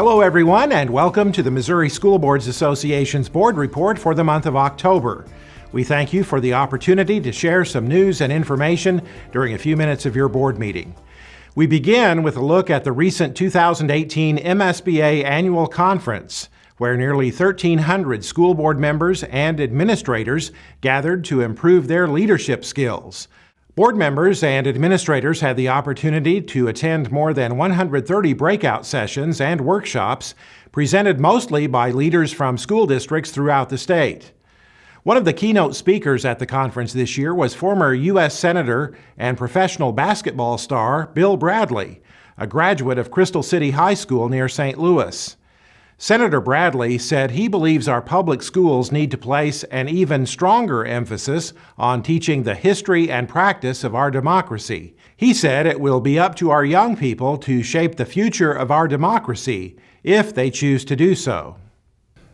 Hello everyone, and welcome to the Missouri School Boards Association's Board Report for the month of October. We thank you for the opportunity to share some news and information during a few minutes of your board meeting. We begin with a look at the recent 2018 MSBA Annual Conference, where nearly 1,300 school board members and administrators gathered to improve their leadership skills. Board members and administrators had the opportunity to attend more than 130 breakout sessions and workshops presented mostly by leaders from school districts throughout the state. One of the keynote speakers at the conference this year was former U.S. Senator and professional basketball star Bill Bradley, a graduate of Crystal City High School near St. Louis. Senator Bradley said he believes our public schools need to place an even stronger emphasis on teaching the history and practice of our democracy. He said it will be up to our young people to shape the future of our democracy if they choose to do so.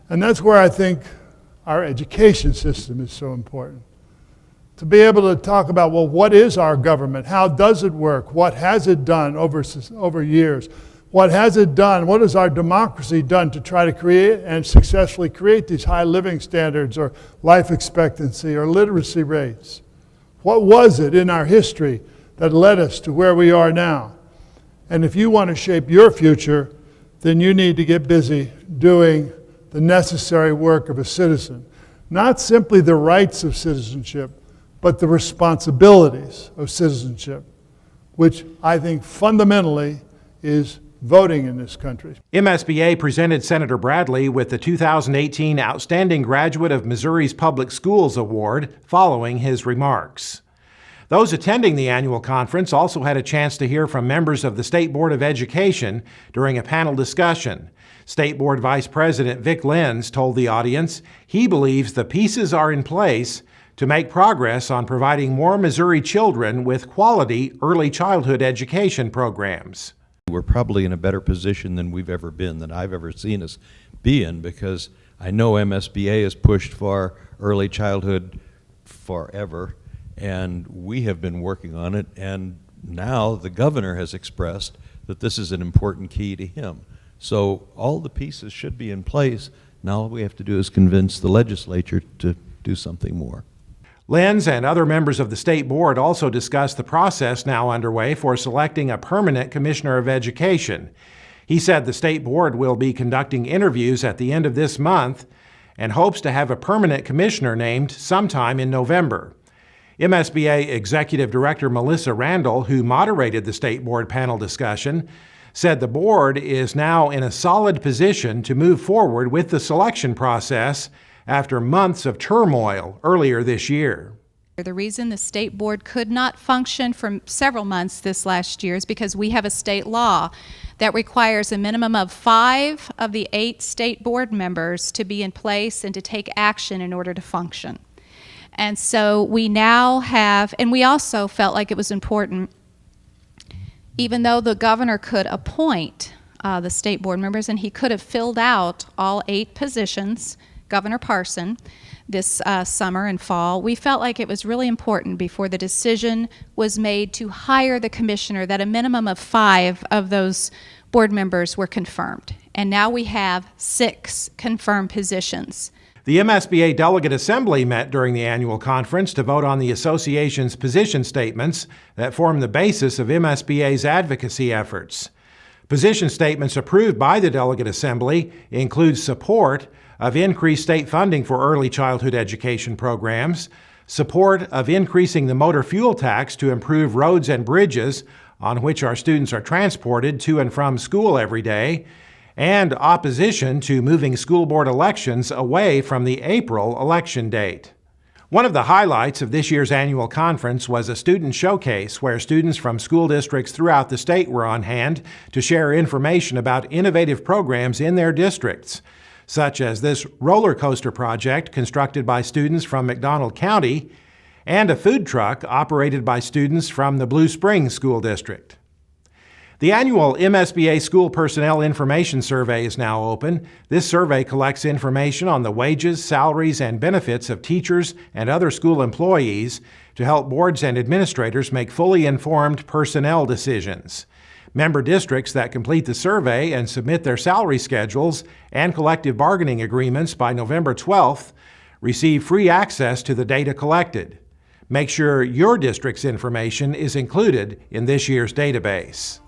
And that's where I think our education system is so important. To be able to talk about, well, what is our government? How does it work? What has it done over years? What has it done? What has our democracy done to try to create and successfully create these high living standards or life expectancy or literacy rates? What was it in our history that led us to where we are now? And if you want to shape your future, then you need to get busy doing the necessary work of a citizen. Not simply the rights of citizenship, but the responsibilities of citizenship, which I think fundamentally is voting in this country. MSBA presented Senator Bradley with the 2018 Outstanding Graduate of Missouri's Public Schools Award following his remarks. Those attending the annual conference also had a chance to hear from members of the State Board of Education during a panel discussion. State Board Vice President Vic Lenz told the audience he believes the pieces are in place to make progress on providing more Missouri children with quality early childhood education programs. We're probably in a better position than we've ever been, than I've ever seen us be in, because I know MSBA has pushed for early childhood forever, and we have been working on it, and now the governor has expressed that this is an important key to him. So all the pieces should be in place. Now all we have to do is convince the legislature to do something more. Lenz and other members of the State Board also discussed the process now underway for selecting a permanent Commissioner of Education. He said the State Board will be conducting interviews at the end of this month and hopes to have a permanent commissioner named sometime in November. MSBA Executive Director Melissa Randall, who moderated the State Board panel discussion, said the board is now in a solid position to move forward with the selection process after months of turmoil earlier this year. The reason the state board could not function for several months this last year is because we have a state law that requires a minimum of 5 of the 8 state board members to be in place and to take action in order to function. And so we now have, and we also felt like it was important, even though the governor could appoint the state board members and he could have filled out all 8 positions, Governor Parson, this summer and fall, we felt like it was really important before the decision was made to hire the commissioner that a minimum of 5 of those board members were confirmed. And now we have 6 confirmed positions. The MSBA Delegate Assembly met during the annual conference to vote on the association's position statements that form the basis of MSBA's advocacy efforts. Position statements approved by the Delegate Assembly include support of increased state funding for early childhood education programs, support of increasing the motor fuel tax to improve roads and bridges on which our students are transported to and from school every day, and opposition to moving school board elections away from the April election date. One of the highlights of this year's annual conference was a student showcase where students from school districts throughout the state were on hand to share information about innovative programs in their districts, such as this roller coaster project constructed by students from McDonald County and a food truck operated by students from the Blue Springs School District. The annual MSBA School Personnel Information Survey is now open. This survey collects information on the wages, salaries, and benefits of teachers and other school employees to help boards and administrators make fully informed personnel decisions. Member districts that complete the survey and submit their salary schedules and collective bargaining agreements by November 12th receive free access to the data collected. Make sure your district's information is included in this year's database.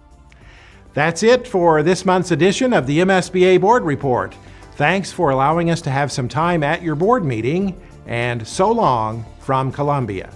That's it for this month's edition of the MSBA Board Report. Thanks for allowing us to have some time at your board meeting, and so long from Columbia.